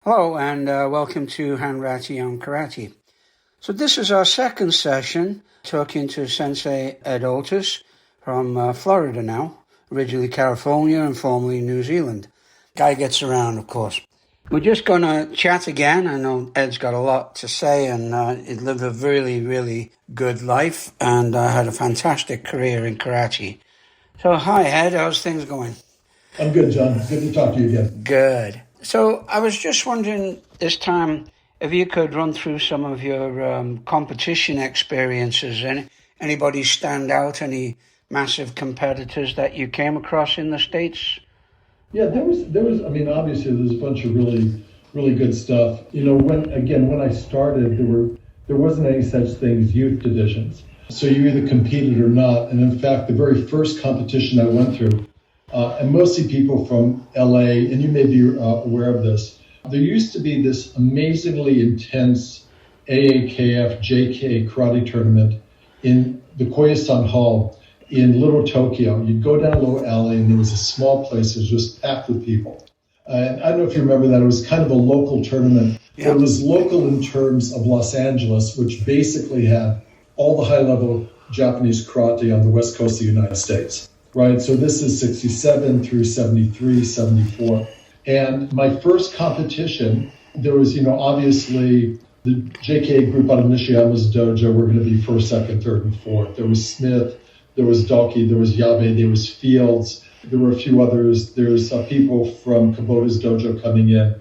Hello and welcome to Handwriting on Karate. So this is our second session talking to Sensei Ed Otis from Florida now, originally California and formerly New Zealand. Guy gets around, of course. We're just going to chat again. I know Ed's got a lot to say and he lived a really, really good life and had a fantastic career in karate. So hi Ed, how's things going? I'm good, John. Good to talk to you again. Good. So I was just wondering this time if you could run through some of your competition experiences. Anybody stand out? Any massive competitors that you came across in the States? Yeah, there was. I mean, obviously, there's a bunch of really good stuff. You know, when I started, there wasn't any such thing as youth divisions. So you either competed or not. And in fact, the very first competition I went through, and mostly people from LA, and you may be aware of this, there used to be this amazingly intense AAKF JK karate tournament in the Koyasan Hall in Little Tokyo. You'd go down Low Alley, and there was a small place that was just packed with people. And I don't know if you remember that. It was kind of a local tournament. Yeah. It was local in terms of Los Angeles, which basically had all the high-level Japanese karate on the west coast of the United States. Right, so this is 67 through 73, 74. And my first competition, there was, obviously the JK group out of Nishiyama's dojo were going to be first, second, third, and fourth. There was Smith, there was Doki, there was Yabe, there was Fields, there were a few others. There's people from Kubota's dojo coming in.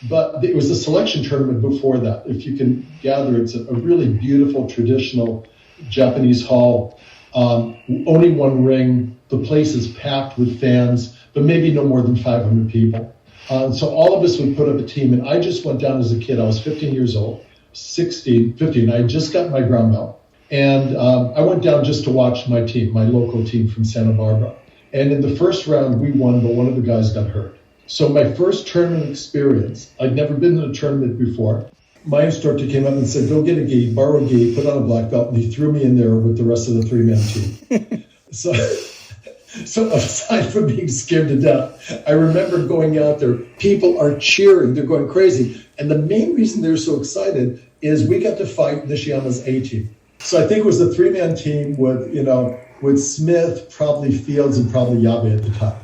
But it was a selection tournament before that. If you can gather, it's a really beautiful, traditional Japanese hall. Only one ring. The place is packed with fans, but maybe no more than 500 people. So all of us would put up a team, and I just went down as a kid. I was 15 years old, 15. I just got my brown belt. And I went down just to watch my team, my local team from Santa Barbara. And in the first round, we won, but one of the guys got hurt. So my first tournament experience, I'd never been in a tournament before. My instructor came up and said, go get a gi, borrow a gi, put on a black belt, and he threw me in there with the rest of the three-man team. So aside from being scared to death, I remember going out there, people are cheering, they're going crazy. And the main reason they're so excited is we got to fight Nishiyama's A team. So I think it was a three-man team with Smith, probably Fields, and probably Yabe at the time.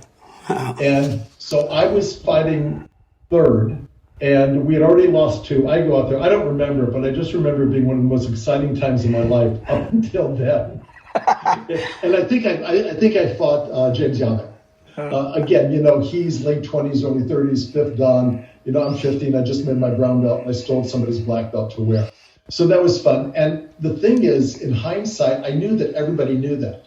Wow. And so I was fighting third, and we had already lost two. I go out there, I don't remember, but I just remember it being one of the most exciting times in my life up until then. And I think I fought James Yabe. Again, he's late 20s, early 30s, fifth dan. I'm 15. I just made my brown belt, and I stole somebody's black belt to wear. So that was fun. And the thing is, in hindsight, I knew that everybody knew that.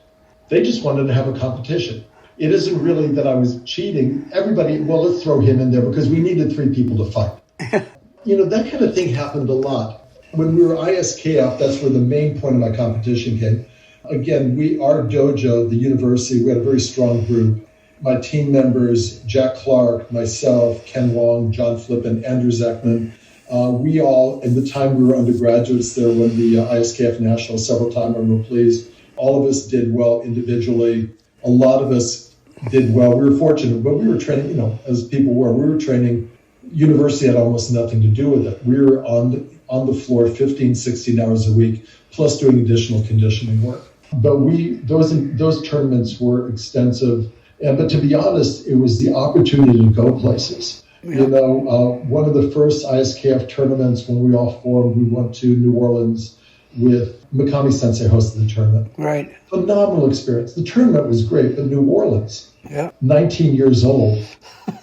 They just wanted to have a competition. It isn't really that I was cheating. Everybody, let's throw him in there because we needed three people to fight. That kind of thing happened a lot. When we were ISKF, that's where the main point of my competition came. Again, our dojo, the university, we had a very strong group. My team members, Jack Clark, myself, Ken Wong, John Flippen, Andrew Zeckman, we all, in the time we were undergraduates there, won the ISKF National several times. I'm real pleased. All of us did well individually. A lot of us did well. We were fortunate, but we were training, as people were, we were training. University had almost nothing to do with it. We were on the floor 15, 16 hours a week, plus doing additional conditioning work. But those tournaments were extensive. But to be honest, it was the opportunity to go places. Yeah. One of the first ISKF tournaments when we all formed, we went to New Orleans with Mikami Sensei hosted the tournament. Right. Phenomenal experience. The tournament was great, but New Orleans, 19 years old,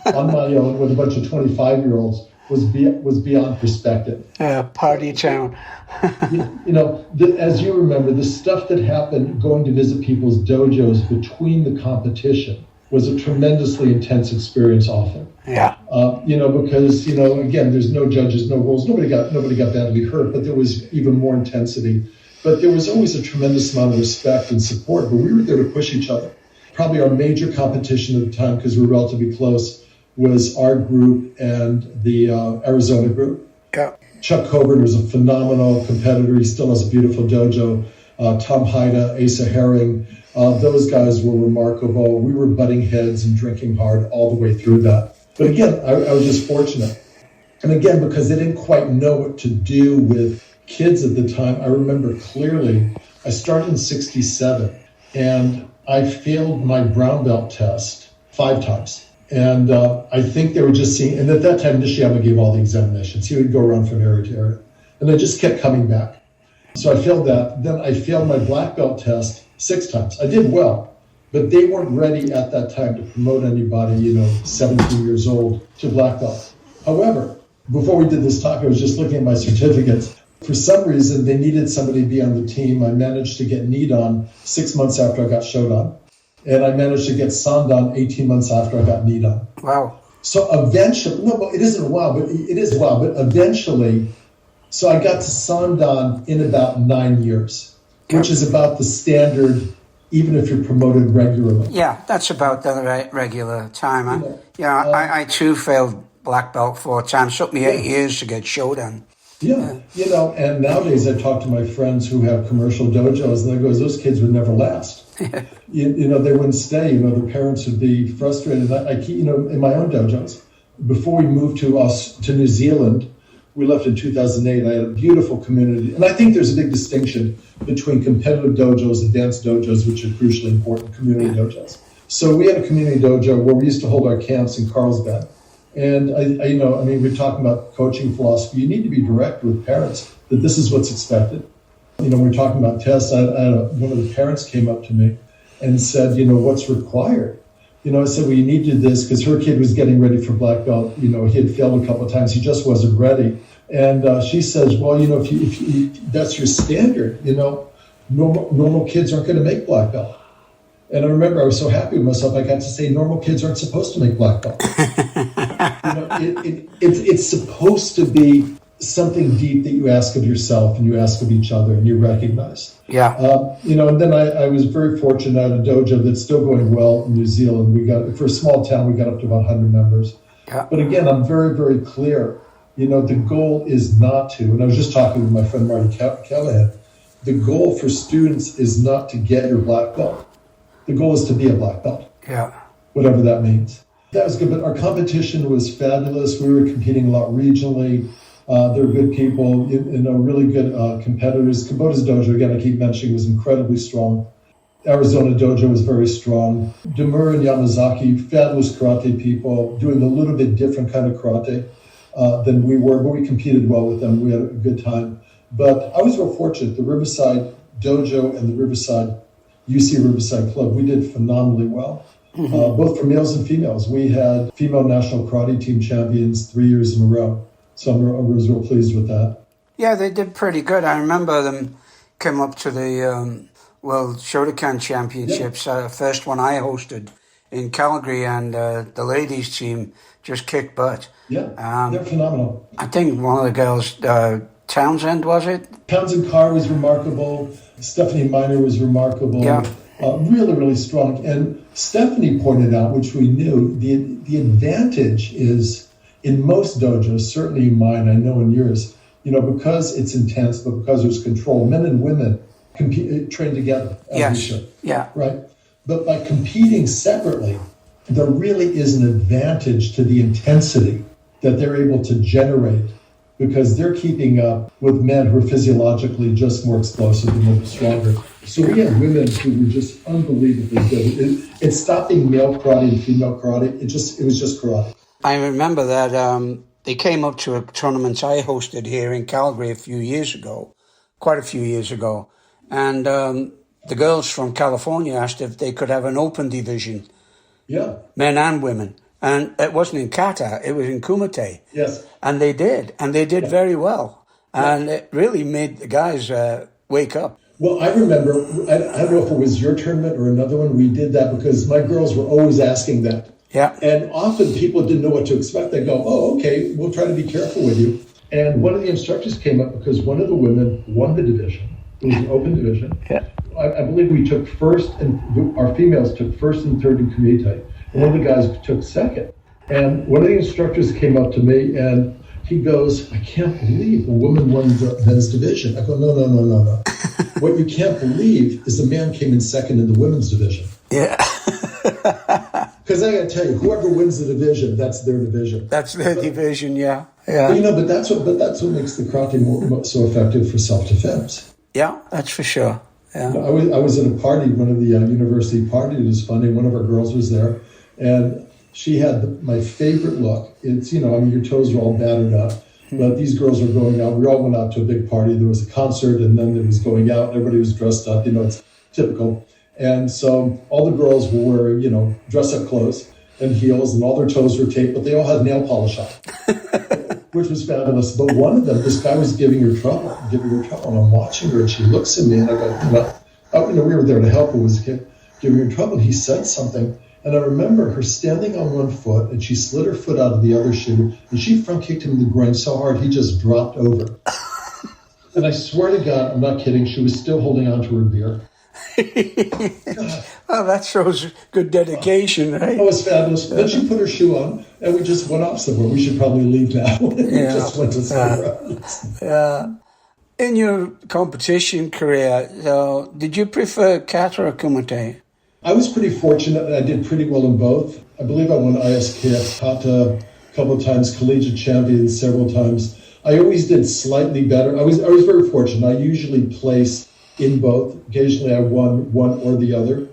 on my own with a bunch of 25-year-olds, was beyond perspective. Yeah, party town. As you remember, the stuff that happened going to visit people's dojos between the competition was a tremendously intense experience often. Yeah. Because, again, there's no judges, no rules. Nobody got badly hurt, but there was even more intensity. But there was always a tremendous amount of respect and support, but we were there to push each other. Probably our major competition at the time, because we were relatively close, was our group and the Arizona group. Yeah. Chuck Coburn was a phenomenal competitor. He still has a beautiful dojo. Tom Haida, Asa Herring, those guys were remarkable. We were butting heads and drinking hard all the way through that. But again, I was just fortunate. And again, because they didn't quite know what to do with kids at the time, I remember clearly, I started in 67 and I failed my brown belt test 5 times. And I think they were just seeing, and at that time, Nishiyama gave all the examinations. He would go around from area to area. And I just kept coming back. So I failed that. Then I failed my black belt test 6 times. I did well, but they weren't ready at that time to promote anybody, 17 years old to black belt. However, before we did this talk, I was just looking at my certificates. For some reason, they needed somebody to be on the team. I managed to get Nidan 6 months after I got Shodan. And I managed to get Sandan 18 months after I got Nidan. Wow. So eventually, no, but it isn't wow, but it is wow. But eventually, so I got to Sandan in about 9 years, which is about the standard, even if you're promoted regularly. Yeah, that's about the regular time. I too failed black belt 4 times. It took me 8 years to get Shodan. Yeah, and nowadays I talk to my friends who have commercial dojos, and they go, those kids would never last. They wouldn't stay. Their parents would be frustrated. I keep, in my own dojos, before we moved to New Zealand, we left in 2008. I had a beautiful community, and I think there's a big distinction between competitive dojos, advanced dojos, which are crucially important, community dojos. So we had a community dojo where we used to hold our camps in Carlsbad. And we're talking about coaching philosophy. You need to be direct with parents that this is what's expected. We're talking about tests. One of the parents came up to me and said, what's required? I said, well, you need to do this because her kid was getting ready for black belt. He had failed a couple of times. He just wasn't ready. And she says, well, if that's your standard, normal kids aren't going to make black belt. And I remember I was so happy with myself, I got to say normal kids aren't supposed to make black belt. It's supposed to be something deep that you ask of yourself and you ask of each other and you recognize. Yeah. And then I was very fortunate. I had a dojo that's still going well in New Zealand. For a small town, we got up to about 100 members. Yeah. But again, I'm very, very clear. The goal is not to, and I was just talking with my friend Marty Callahan, the goal for students is not to get your black belt. The goal is to be a black belt. Yeah. Whatever that means. That was good, but our competition was fabulous. We were competing a lot regionally. There were good people, really good competitors. Kubota's dojo, again, I keep mentioning, was incredibly strong. Arizona dojo was very strong. Demura and Yamazaki, fabulous karate people, doing a little bit different kind of karate than we were, but we competed well with them. We had a good time. But I was real fortunate. The Riverside dojo and the UC Riverside Club, we did phenomenally well. Mm-hmm. Both for males and females. We had female national karate team champions 3 years in a row. So I was real pleased with that. Yeah, they did pretty good. I remember them came up to the World Shotokan Championships. First one I hosted in Calgary, and the ladies team just kicked butt. Yeah, they're phenomenal. I think one of the girls, Townsend, was it? Townsend Carr was remarkable. Stephanie Miner was remarkable. Yeah. Really, really strong. And Stephanie pointed out, which we knew, the advantage is in most dojos, certainly in mine, I know in yours, because it's intense, but because there's control, men and women train together. Yes. Yeah. Right. But by competing separately, there really is an advantage to the intensity that they're able to generate because they're keeping up with men who are physiologically just more explosive and more stronger. So we had women who were just unbelievably good. It's stopping male karate and female karate. It was just karate. I remember that they came up to a tournament I hosted here in Calgary quite a few years ago. And the girls from California asked if they could have an open division. Yeah. Men and women. And it wasn't in kata, it was in kumite. Yes. And they did. And they did very well. And it really made the guys wake up. Well, I remember, I don't know if it was your tournament or another one, we did that because my girls were always asking that. Yeah. And often people didn't know what to expect. They go, oh, okay, we'll try to be careful with you. And one of the instructors came up because one of the women won the division. It was an open division. Yeah. I believe we took first, and our females took first and third in kumite. And one of the guys took second. And one of the instructors came up to me and he goes, I can't believe a woman won the men's division. I go, no. What you can't believe is the man came in second in the women's division. Yeah. Because I got to tell you, whoever wins the division, that's their division. That's their division, yeah. Yeah. But that's what makes the karate so effective for self-defense. Yeah, that's for sure. Yeah. I was at a party, one of the university parties. It was funny. One of our girls was there, and she had my favorite look. It's, your toes are all battered up, but these girls were going out. We all went out to a big party. There was a concert, and then there was going out. Everybody was dressed up. It's typical. And so all the girls were wearing, dress-up clothes and heels, and all their toes were taped, but they all had nail polish on, which was fabulous. But one of them, this guy was giving her trouble, and I'm watching her, and she looks at me, and I go, we were there to help her, was giving her trouble, and he said something, and I remember her standing on one foot, and she slid her foot out of the other shoe, and she front kicked him in the groin so hard, he just dropped over. And I swear to God, I'm not kidding, she was still holding on to her beer. Well, that shows good dedication, right? It was fabulous. Then she put her shoe on, and we just went off somewhere. We should probably leave now. We just went to somewhere else. Yeah. In your competition career, did you prefer kata or kumite? I was pretty fortunate. I did pretty well in both. I believe I won ISKF kata a couple of times, collegiate champion several times. I always did slightly better. I was very fortunate. I usually placed in both. Occasionally I won one or the other,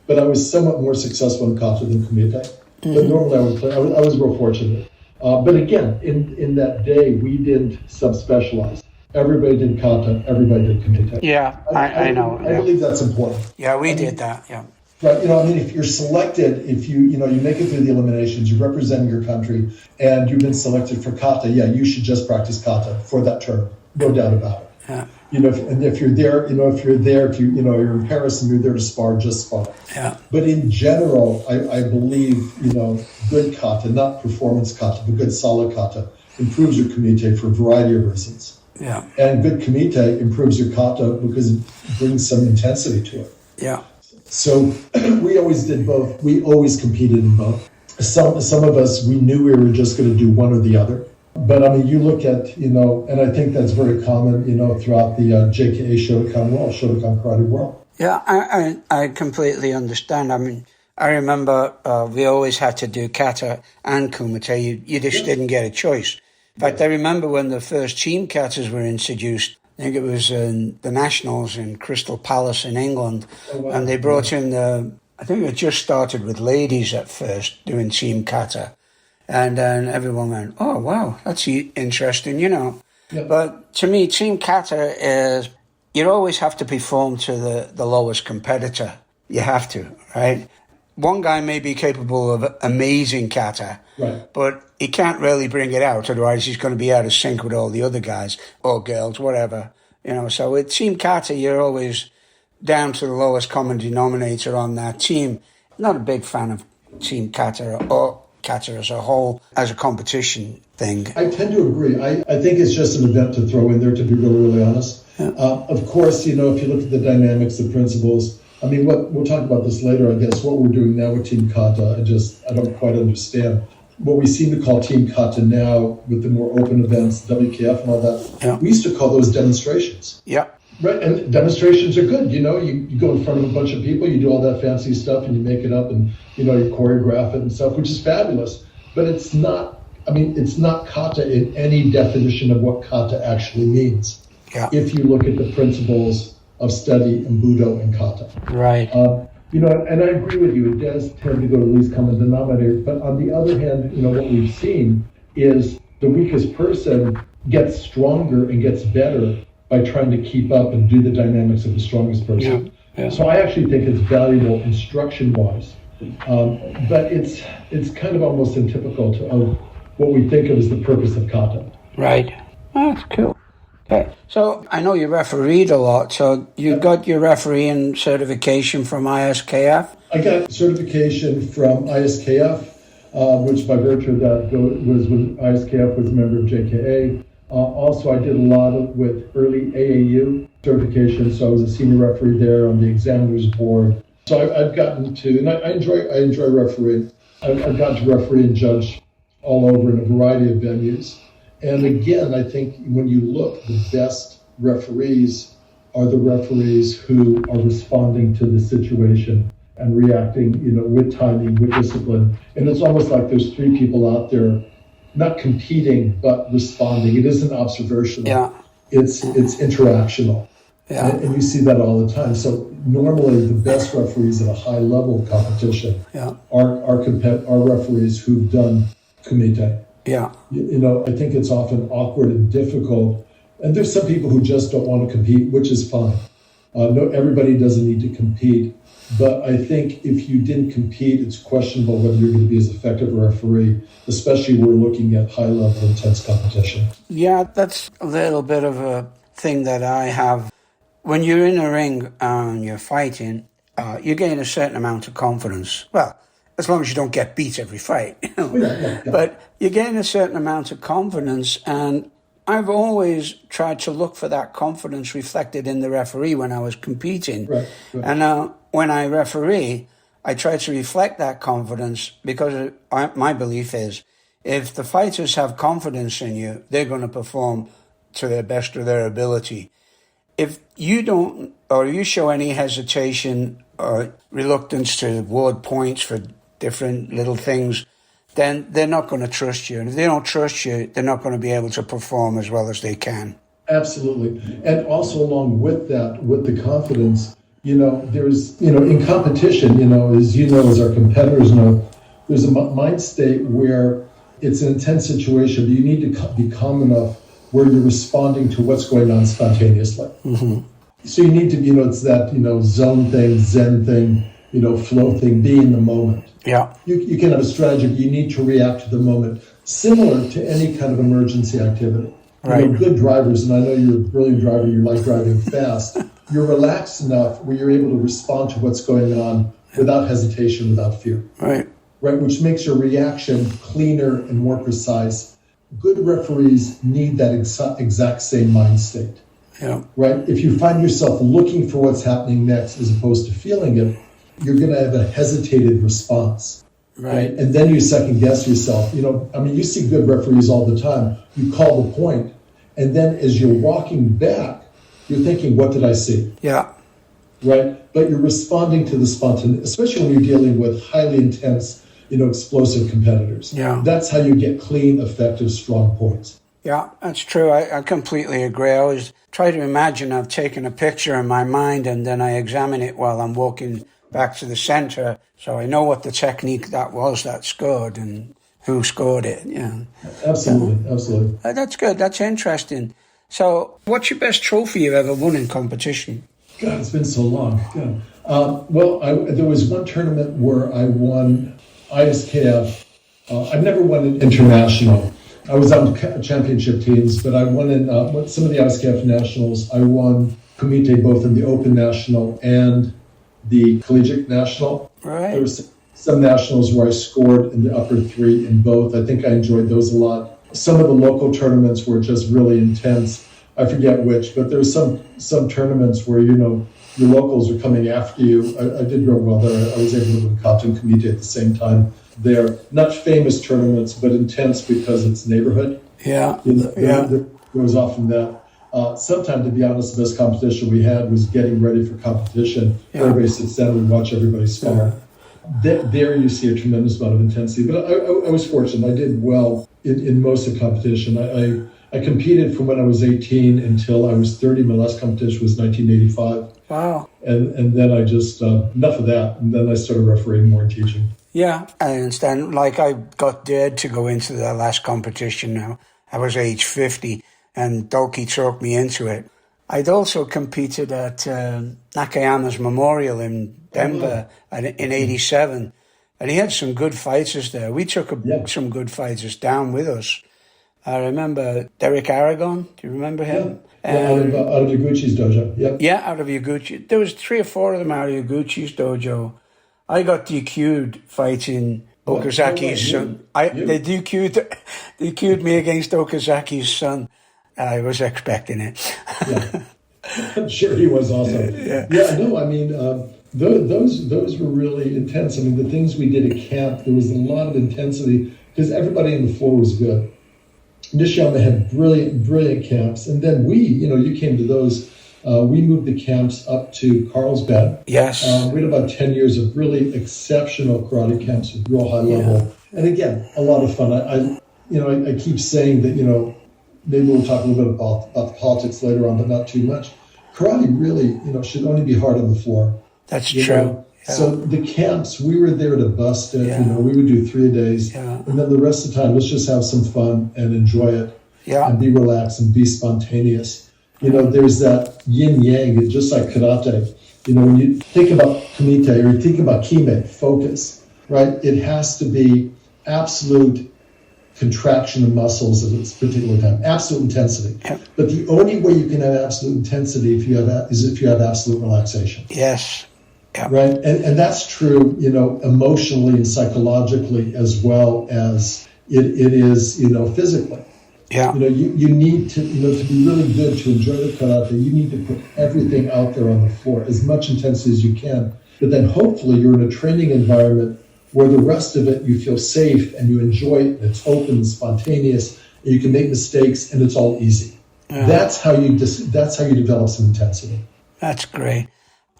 but I was somewhat more successful in kata than kumite. Mm-hmm. But normally I would play. I was real fortunate. But again, in that day, we didn't subspecialize. Everybody did kata, everybody did kumite. Yeah, I know. I believe that's important. Yeah, we did that, yeah. Right, if you're selected, if you make it through the eliminations, you're representing your country, and you've been selected for kata, you should just practice kata for that term, no doubt about it. Yeah. If you're there, you're in Paris and you're there to spar, just spar. Yeah. But in general, I believe, good kata, not performance kata, but good solid kata, improves your kumite for a variety of reasons. Yeah. And good kumite improves your kata because it brings some intensity to it. Yeah. So we always did both. We always competed in both. Some of us, we knew we were just going to do one or the other. But you look at, and I think that's very common, throughout the JKA Shotokan karate world. Yeah, I completely understand. I remember we always had to do kata and kumite. You just didn't get a choice. In fact, I remember when the first team katas were introduced. I think it was in the Nationals in Crystal Palace in England. Oh, wow. And they brought in I think it just started with ladies at first doing team kata. And then everyone went, oh, wow, that's interesting, Yeah. But to me, team kata is, you always have to perform to the lowest competitor. You have to, right? One guy may be capable of amazing kata, right, but he can't really bring it out. Otherwise, he's going to be out of sync with all the other guys or girls, whatever. So with team kata, you're always down to the lowest common denominator on that team. Not a big fan of team kata or kata as a whole, as a competition thing. I tend to agree. I think it's just an event to throw in there, to be really honest. Yeah. Of course, if you look at the dynamics, the principles, we'll talk about this later, I guess. What we're doing now with Team Kata, I don't quite understand. What we seem to call Team Kata now, with the more open events, WKF and all that, yeah, we used to call those demonstrations. Yeah. Right, and demonstrations are good. You go in front of a bunch of people, you do all that fancy stuff, and you make it up, and you choreograph it and stuff, which is fabulous. But it's not kata in any definition of what kata actually means. Yeah. If you look at the principles of study in Budo and kata. Right. And I agree with you. It does tend to go to least common denominator. But on the other hand, what we've seen is the weakest person gets stronger and gets better by trying to keep up and do the dynamics of the strongest person. Yeah. Yeah. So I actually think it's valuable instruction-wise. But it's kind of almost atypical of what we think of as the purpose of kata. Right. Oh, that's cool. Okay. So I know you refereed a lot. So you got your refereeing certification from ISKF? I got certification from ISKF, which by virtue of that was when ISKF was a member of JKA. Also, I did a lot with early AAU certification, so I was a senior referee there on the examiners board. So I've gotten to, and I enjoy refereeing. I've gotten to referee and judge all over in a variety of venues. And again, I think when you look, the best referees are the referees who are responding to the situation and reacting, with timing, with discipline. And it's almost like there's three people out there, not competing, but responding. It isn't observational. Yeah. It's interactional. Yeah. And you see that all the time. So normally the best referees at a high level of competition are referees who've done kumite. Yeah. I think it's often awkward and difficult. And there's some people who just don't want to compete, which is fine. No, everybody doesn't need to compete. But I think if you didn't compete, it's questionable whether you're going to be as effective a referee, especially when we're looking at high-level, intense competition. Yeah, that's a little bit of a thing that I have. When you're in a ring and you're fighting, you gain a certain amount of confidence. Well, as long as you don't get beat every fight. Yeah. But you gain a certain amount of confidence, and I've always tried to look for that confidence reflected in the referee when I was competing. Right. And when I referee, I try to reflect that confidence because my belief is if the fighters have confidence in you, they're going to perform to the best of their ability. If you don't, or you show any hesitation or reluctance to award points for different little things, then they're not going to trust you. And if they don't trust you, they're not going to be able to perform as well as they can. Absolutely. And also along with that, with the confidence, there's, in competition, as our competitors know, there's a mind state where it's an intense situation, but you need to be calm enough where you're responding to what's going on spontaneously. Mm-hmm. So you need to, it's that, zone thing, zen thing, flow thing, be in the moment. Yeah. You can have a strategy, but you need to react to the moment, similar to any kind of emergency activity. Right. Good drivers, and I know you're a brilliant driver, you like driving fast, you're relaxed enough where you're able to respond to what's going on without hesitation, without fear. Right. Right, which makes your reaction cleaner and more precise. Good referees need that exact same mind state. Yeah. Right? If you find yourself looking for what's happening next as opposed to feeling it, you're going to have a hesitated response. Right. And then you second guess yourself. You see good referees all the time. You call the point, and then as you're walking back, you're thinking, what did I see? Yeah. Right? But you're responding to the spontaneous, especially when you're dealing with highly intense, explosive competitors. Yeah. That's how you get clean, effective, strong points. Yeah, that's true. I completely agree. I always try to imagine I've taken a picture in my mind and then I examine it while I'm walking back to the center, so I know what the technique that was that scored and who scored it. Yeah. Absolutely. That's good. That's interesting. So what's your best trophy you've ever won in competition? God, it's been so long. There was one tournament where I won ISKF. I've never won an international. I was on championship teams, but I won in some of the ISKF nationals. I won Kumite both in the Open National and the Collegiate National. Right. There was some nationals where I scored in the upper three in both. I think I enjoyed those a lot. Some of the local tournaments were just really intense. I forget which, but there were some tournaments where, your locals are coming after you. I did real well there. I was able to win Captain Kumite at the same time. They're not famous tournaments, but intense because it's neighborhood. Yeah. There was often that. Sometimes, to be honest, the best competition we had was getting ready for competition. Yeah. Everybody sits down and watch everybody spar. Yeah. There you see a tremendous amount of intensity. But I was fortunate. I did well in most of the competition. I competed from when I was 18 until I was 30. My last competition was 1985. Wow. And then I just, enough of that. And then I started refereeing more and teaching. Yeah, I understand. Like, I got dared to go into the last competition now. I was age 50, and Doki talked me into it. I'd also competed at Nakayama's Memorial in Denver in 87, and he had some good fighters there. We took some good fighters down with us. I remember Derek Aragon. Do you remember him? Yeah, out of Yaguchi's dojo. Yep. Yeah, out of Yaguchi. There was 3 or 4 of them out of Yaguchi's dojo. I got DQ'd fighting Okazaki's son. They DQ'd me against Okazaki's son. I was expecting it. Yeah. I'm sure he was also. Those were really intense. I mean, the things we did at camp, there was a lot of intensity because everybody on the floor was good. Nishiyama had brilliant camps. And then you came to those We moved the camps up to Carlsbad. Yes. We had about 10 years of really exceptional karate camps with real high level. And again, a lot of fun. I keep saying that, maybe we'll talk a little bit about the politics later on, but not too much. Karate really, should only be hard on the floor. That's true. Yeah. So the camps, we were there to bust it. Yeah. We would do 3 days. Yeah. And then the rest of the time, let's just have some fun and enjoy it. Yeah. And be relaxed and be spontaneous. There's that yin yang, just like karate. When you think about kumite or you think about kime, focus, right? It has to be absolute contraction of muscles at this particular time, absolute intensity. Yeah. But the only way you can have absolute intensity is if you have absolute relaxation. Yes. Yeah. Right? And that's true, emotionally and psychologically as well as it is, physically. Yeah. You need to, to be really good to enjoy the karate, you need to put everything out there on the floor, as much intensity as you can. But then hopefully you're in a training environment where the rest of it you feel safe and you enjoy it, and it's open and spontaneous, and you can make mistakes and it's all easy. Yeah. That's how you develop some intensity. That's great.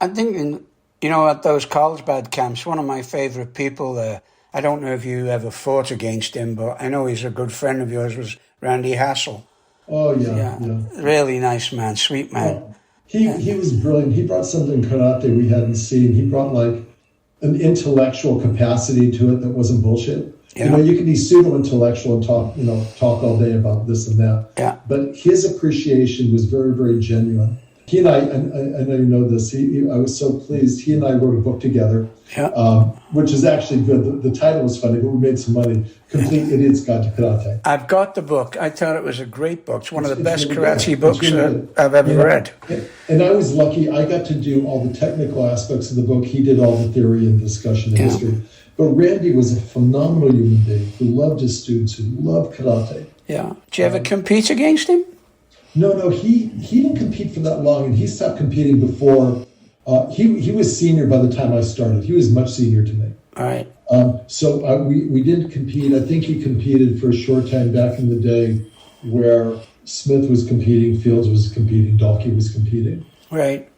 I'm thinking, at those Carlsbad camps, one of my favorite people there, I don't know if you ever fought against him, but I know he's a good friend of yours, was Randy Hassel. Oh, yeah. Really nice man, sweet man. Oh, he was brilliant. He brought something in karate we hadn't seen. He brought an intellectual capacity to it that wasn't bullshit. Yeah. You can be pseudo-intellectual and talk all day about this and that. Yeah. But his appreciation was very, very genuine. He and I know you know this, I was so pleased. He and I wrote a book together, which is actually good. The title was funny, but we made some money. Complete Idiot's Guide to Karate. I've got the book. I thought it was a great book. It's one of the best karate books I've ever read. And I was lucky. I got to do all the technical aspects of the book. He did all the theory and discussion and history. But Randy was a phenomenal human being who loved his students, who loved karate. Yeah. Did you ever compete against him? No, he didn't compete for that long, and he stopped competing before. He was senior by the time I started. He was much senior to me. All right. So we didn't compete. I think he competed for a short time back in the day where Smith was competing, Fields was competing, Dalkey was competing. Right.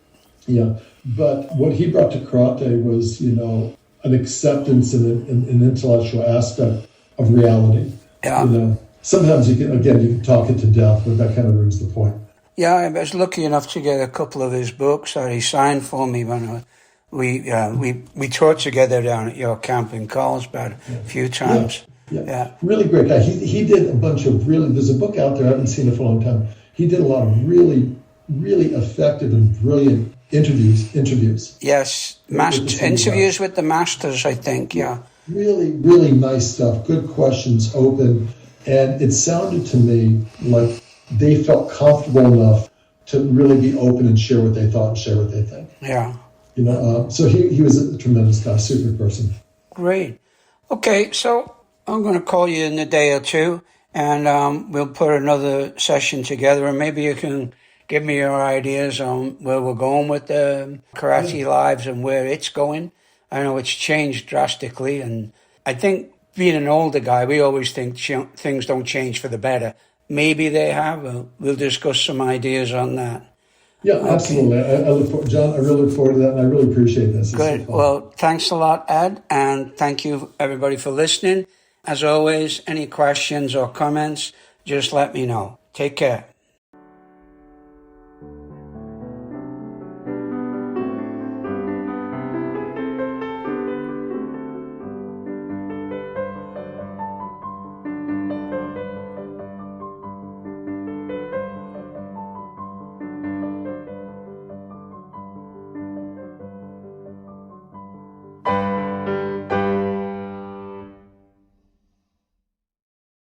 Yeah. But what he brought to karate was, an acceptance and an intellectual aspect of reality. Yeah. Sometimes you can talk it to death, but that kind of proves the point. Yeah, I was lucky enough to get a couple of his books that he signed for me when we taught together down at your camp in Carlsbad a few times. Yeah. Really great guy. He did a bunch of there's a book out there, I haven't seen it for a long time. He did a lot of really, really effective and brilliant interviews. Yes, interviews with the masters, I think, yeah. Really, really nice stuff. Good questions, open. And it sounded to me like they felt comfortable enough to really be open and share what they thought and share what they think. Yeah. So he was a tremendous guy, super person. Great. Okay, so I'm going to call you in a day or two, and we'll put another session together, and maybe you can give me your ideas on where we're going with the Karate Lives and where it's going. I know it's changed drastically, and I think being an older guy, we always think things don't change for the better. Maybe they have. We'll discuss some ideas on that. Yeah, absolutely. I look forward, John, I really look forward to that, and I really appreciate this. Good. Well, thanks a lot, Ed, and thank you, everybody, for listening. As always, any questions or comments, just let me know. Take care.